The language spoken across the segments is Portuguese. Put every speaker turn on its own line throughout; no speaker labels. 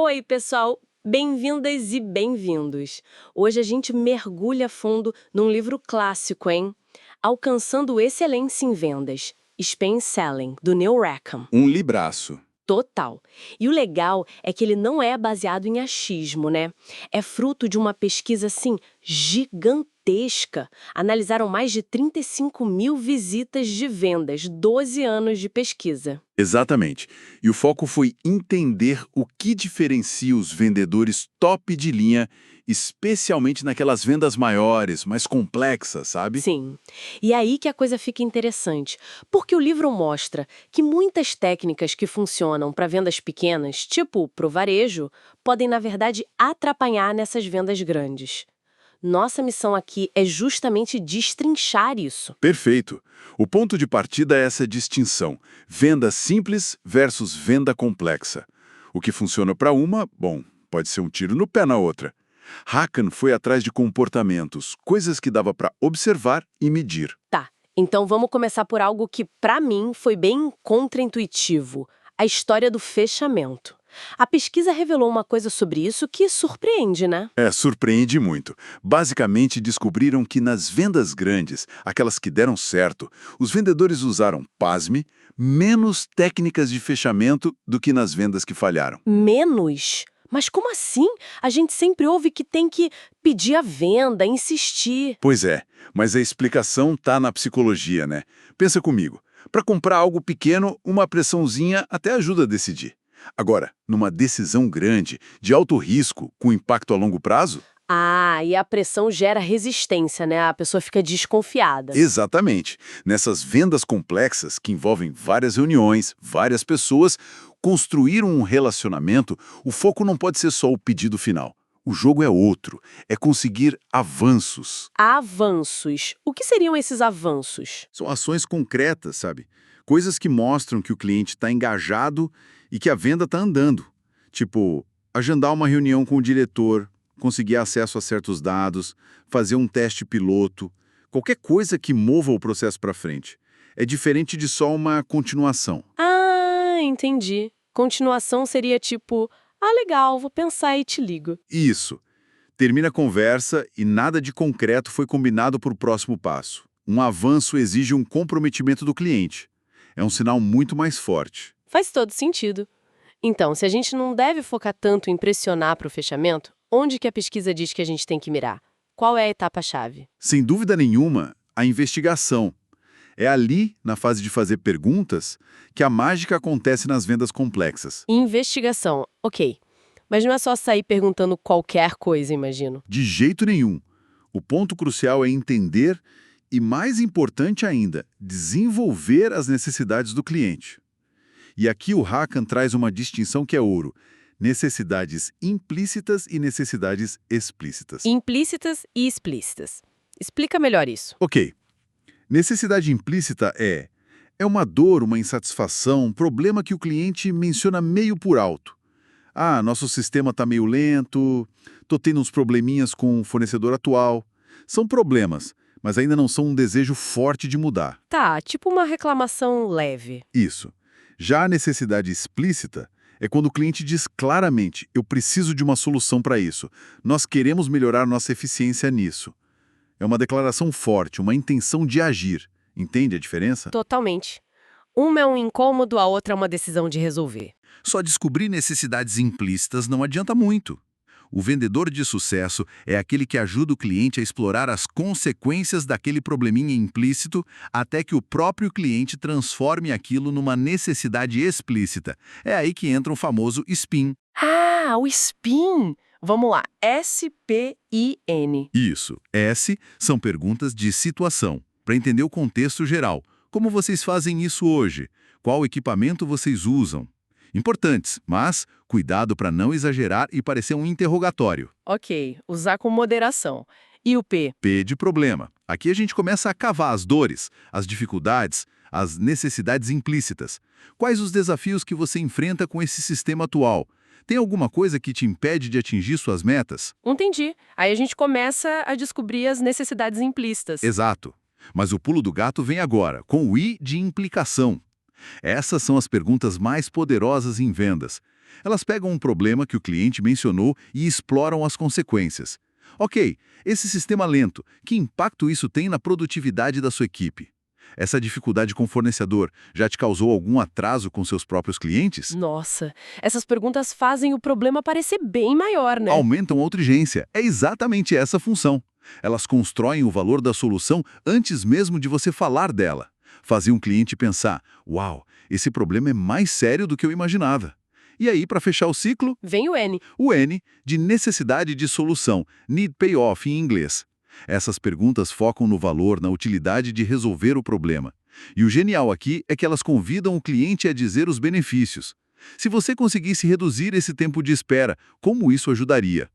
Oi, pessoal! Bem-vindas e bem-vindos! Hoje a gente mergulha fundo num livro clássico, hein? Alcançando Excelência em Vendas, Spin Selling, do Neil Rackham.
Um libraço.
Total. E o legal é que ele não é baseado em achismo, né? É fruto de uma pesquisa, assim, gigantesca. Analisaram mais de 35 mil visitas de vendas, 12 anos de pesquisa.
Exatamente. E o foco foi entender o que diferencia os vendedores top de linha, especialmente naquelas vendas maiores, mais complexas, sabe?
Sim. E aí que a coisa fica interessante, porque o livro mostra que muitas técnicas que funcionam para vendas pequenas, tipo pro varejo, podem, na verdade, atrapalhar nessas vendas grandes. Nossa missão aqui é justamente destrinchar isso.
Perfeito. O ponto de partida é essa distinção: venda simples versus venda complexa. O que funciona para uma, bom, pode ser um tiro no pé na outra. Rackham foi atrás de comportamentos, coisas que dava para observar e medir.
Tá, então vamos começar por algo que, para mim, foi bem contraintuitivo: a história do fechamento. A pesquisa revelou uma coisa sobre isso que surpreende, né?
Surpreende muito. Basicamente, descobriram que nas vendas grandes, aquelas que deram certo, os vendedores usaram, pasme, menos técnicas de fechamento do que nas vendas que falharam.
Menos? Mas como assim? A gente sempre ouve que tem que pedir a venda, insistir.
Pois é, mas a explicação tá na psicologia, né? Pensa comigo. Para comprar algo pequeno, uma pressãozinha até ajuda a decidir. Agora, numa decisão grande, de alto risco, com impacto a longo prazo?
Ah, e a pressão gera resistência, né? A pessoa fica desconfiada.
Exatamente. Nessas vendas complexas, que envolvem várias reuniões, várias pessoas, construir um relacionamento, o foco não pode ser só o pedido final. O jogo é outro, é conseguir avanços.
Avanços. O que seriam esses avanços?
São ações concretas, sabe? Coisas que mostram que o cliente está engajado e que a venda está andando. Tipo, agendar uma reunião com o diretor, conseguir acesso a certos dados, fazer um teste piloto, qualquer coisa que mova o processo para frente. É diferente de só uma continuação.
Ah, entendi. Continuação seria tipo, legal, vou pensar e te ligo.
Isso. Termina a conversa e nada de concreto foi combinado para o próximo passo. Um avanço exige um comprometimento do cliente. É um sinal muito mais forte.
Faz todo sentido. Então, se a gente não deve focar tanto em pressionar para o fechamento, onde que a pesquisa diz que a gente tem que mirar? Qual é a etapa-chave?
Sem dúvida nenhuma, a investigação. É ali, na fase de fazer perguntas, que a mágica acontece nas vendas complexas.
Investigação, ok. Mas não é só sair perguntando qualquer coisa, imagino.
De jeito nenhum. O ponto crucial é entender e, mais importante ainda, desenvolver as necessidades do cliente. E aqui o Rackham traz uma distinção que é ouro: necessidades implícitas e necessidades explícitas.
Implícitas e explícitas. Explica melhor isso.
Ok. Necessidade implícita é uma dor, uma insatisfação, um problema que o cliente menciona meio por alto. Ah, nosso sistema está meio lento, tô tendo uns probleminhas com o fornecedor atual. São problemas, mas ainda não são um desejo forte de mudar.
Tá, tipo uma reclamação leve.
Isso. Já a necessidade explícita é quando o cliente diz claramente: eu preciso de uma solução para isso. Nós queremos melhorar nossa eficiência nisso. É uma declaração forte, uma intenção de agir. Entende a diferença?
Totalmente. Uma é um incômodo, a outra é uma decisão de resolver.
Só descobrir necessidades implícitas não adianta muito. O vendedor de sucesso é aquele que ajuda o cliente a explorar as consequências daquele probleminha implícito até que o próprio cliente transforme aquilo numa necessidade explícita. É aí que entra o famoso SPIN.
Ah, o SPIN! Vamos lá, S-P-I-N.
Isso. S são perguntas de situação, para entender o contexto geral. Como vocês fazem isso hoje? Qual equipamento vocês usam? Importantes, mas cuidado para não exagerar e parecer um interrogatório.
Ok, usar com moderação. E o P?
P de problema. Aqui a gente começa a cavar as dores, as dificuldades, as necessidades implícitas. Quais os desafios que você enfrenta com esse sistema atual? Tem alguma coisa que te impede de atingir suas metas?
Entendi. Aí a gente começa a descobrir as necessidades implícitas.
Exato. Mas o pulo do gato vem agora, com o I de implicação. Essas são as perguntas mais poderosas em vendas. Elas pegam um problema que o cliente mencionou e exploram as consequências. Ok, esse sistema lento, que impacto isso tem na produtividade da sua equipe? Essa dificuldade com o fornecedor já te causou algum atraso com seus próprios clientes?
Nossa, essas perguntas fazem o problema parecer bem maior, né?
Aumentam a urgência. É exatamente essa a função. Elas constroem o valor da solução antes mesmo de você falar dela. Fazem um cliente pensar, uau, esse problema é mais sério do que eu imaginava. E aí, para fechar o ciclo,
Vem o N.
o N de necessidade de solução, need payoff em inglês. Essas perguntas focam no valor, na utilidade de resolver o problema. E o genial aqui é que elas convidam o cliente a dizer os benefícios. Se você conseguisse reduzir esse tempo de espera, como isso ajudaria?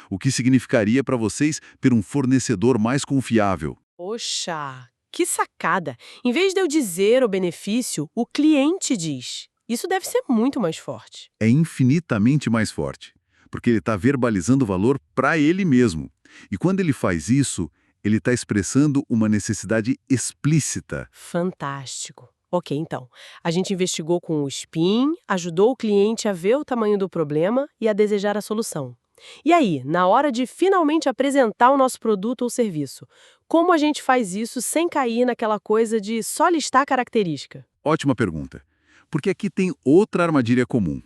O que significaria para vocês ter um fornecedor mais confiável?
Poxa, que sacada! Em vez de eu dizer o benefício, o cliente diz. Isso deve ser muito mais forte.
É infinitamente mais forte, porque ele está verbalizando o valor para ele mesmo. E quando ele faz isso, ele está expressando uma necessidade explícita.
Fantástico. Ok, então. A gente investigou com o SPIN, ajudou o cliente a ver o tamanho do problema e a desejar a solução. E aí, na hora de finalmente apresentar o nosso produto ou serviço, como a gente faz isso sem cair naquela coisa de só listar característica?
Ótima pergunta. Porque aqui tem outra armadilha comum.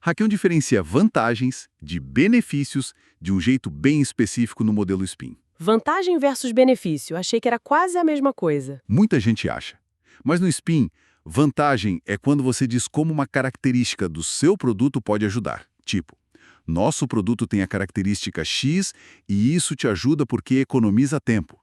Hackeon diferencia vantagens de benefícios de um jeito bem específico no modelo SPIN.
Vantagem versus benefício. Achei que era quase a mesma coisa.
Muita gente acha. Mas no SPIN, vantagem é quando você diz como uma característica do seu produto pode ajudar. Tipo, nosso produto tem a característica X e isso te ajuda porque economiza tempo.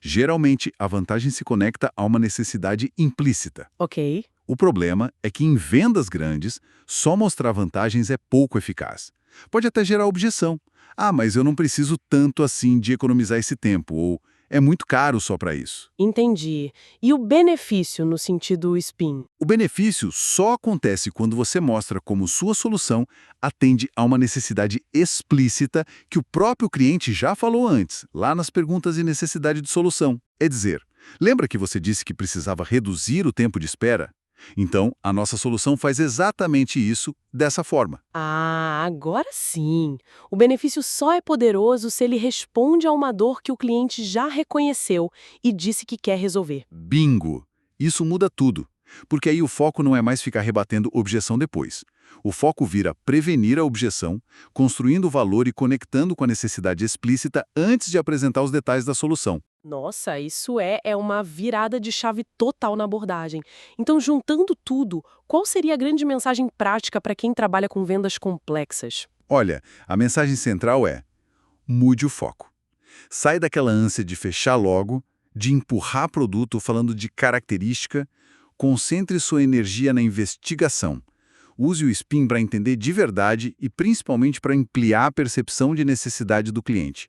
Geralmente, a vantagem se conecta a uma necessidade implícita.
Ok.
O problema é que em vendas grandes, só mostrar vantagens é pouco eficaz. Pode até gerar objeção. Ah, mas eu não preciso tanto assim de economizar esse tempo, ou é muito caro só para isso.
Entendi. E o benefício no sentido SPIN?
O benefício só acontece quando você mostra como sua solução atende a uma necessidade explícita que o próprio cliente já falou antes, lá nas perguntas de necessidade de solução. É dizer, lembra que você disse que precisava reduzir o tempo de espera? Então, a nossa solução faz exatamente isso dessa forma.
Ah, agora sim. O benefício só é poderoso se ele responde a uma dor que o cliente já reconheceu e disse que quer resolver.
Bingo! Isso muda tudo, porque aí o foco não é mais ficar rebatendo objeção depois. O foco vira prevenir a objeção, construindo valor e conectando com a necessidade explícita antes de apresentar os detalhes da solução.
Nossa, isso é uma virada de chave total na abordagem. Então, juntando tudo, qual seria a grande mensagem prática para quem trabalha com vendas complexas?
Olha, a mensagem central é: mude o foco. Sai daquela ânsia de fechar logo, de empurrar produto falando de característica, concentre sua energia na investigação. Use o SPIN para entender de verdade e principalmente para ampliar a percepção de necessidade do cliente.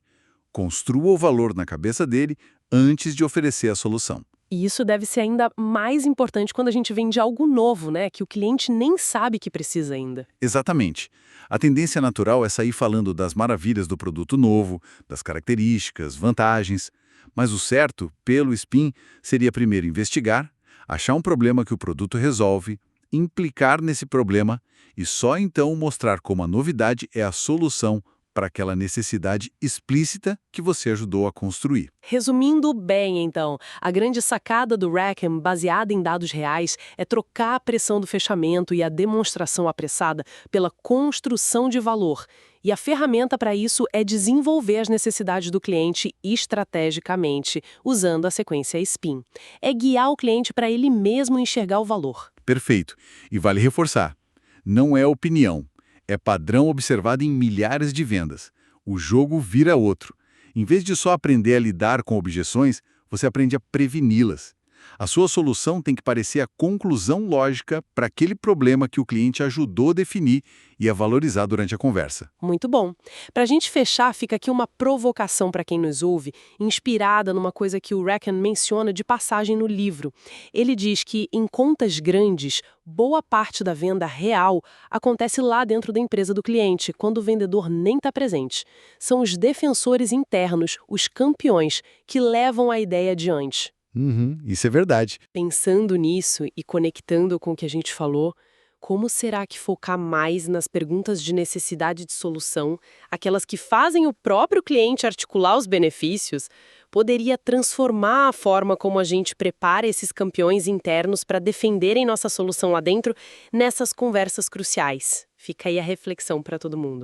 Construa o valor na cabeça dele antes de oferecer a solução.
E isso deve ser ainda mais importante quando a gente vende algo novo, né? Que o cliente nem sabe que precisa ainda.
Exatamente. A tendência natural é sair falando das maravilhas do produto novo, das características, vantagens. Mas o certo, pelo SPIN, seria primeiro investigar, achar um problema que o produto resolve, implicar nesse problema e só então mostrar como a novidade é a solução para aquela necessidade explícita que você ajudou a construir.
Resumindo bem, então, a grande sacada do Rackham, baseada em dados reais, é trocar a pressão do fechamento e a demonstração apressada pela construção de valor. E a ferramenta para isso é desenvolver as necessidades do cliente estrategicamente, usando a sequência SPIN. É guiar o cliente para ele mesmo enxergar o valor.
Perfeito. E vale reforçar, não é opinião. É padrão observado em milhares de vendas. O jogo vira outro. Em vez de só aprender a lidar com objeções, você aprende a preveni-las. A sua solução tem que parecer a conclusão lógica para aquele problema que o cliente ajudou a definir e a valorizar durante a conversa.
Muito bom. Para a gente fechar, fica aqui uma provocação para quem nos ouve, inspirada numa coisa que o Rackham menciona de passagem no livro. Ele diz que, em contas grandes, boa parte da venda real acontece lá dentro da empresa do cliente, quando o vendedor nem está presente. São os defensores internos, os campeões, que levam a ideia adiante.
Isso é verdade.
Pensando nisso e conectando com o que a gente falou, Como será que focar mais nas perguntas de necessidade de solução, aquelas que fazem o próprio cliente articular os benefícios, poderia transformar a forma como a gente prepara esses campeões internos para defenderem nossa solução lá dentro nessas conversas cruciais? Fica aí a reflexão para todo mundo.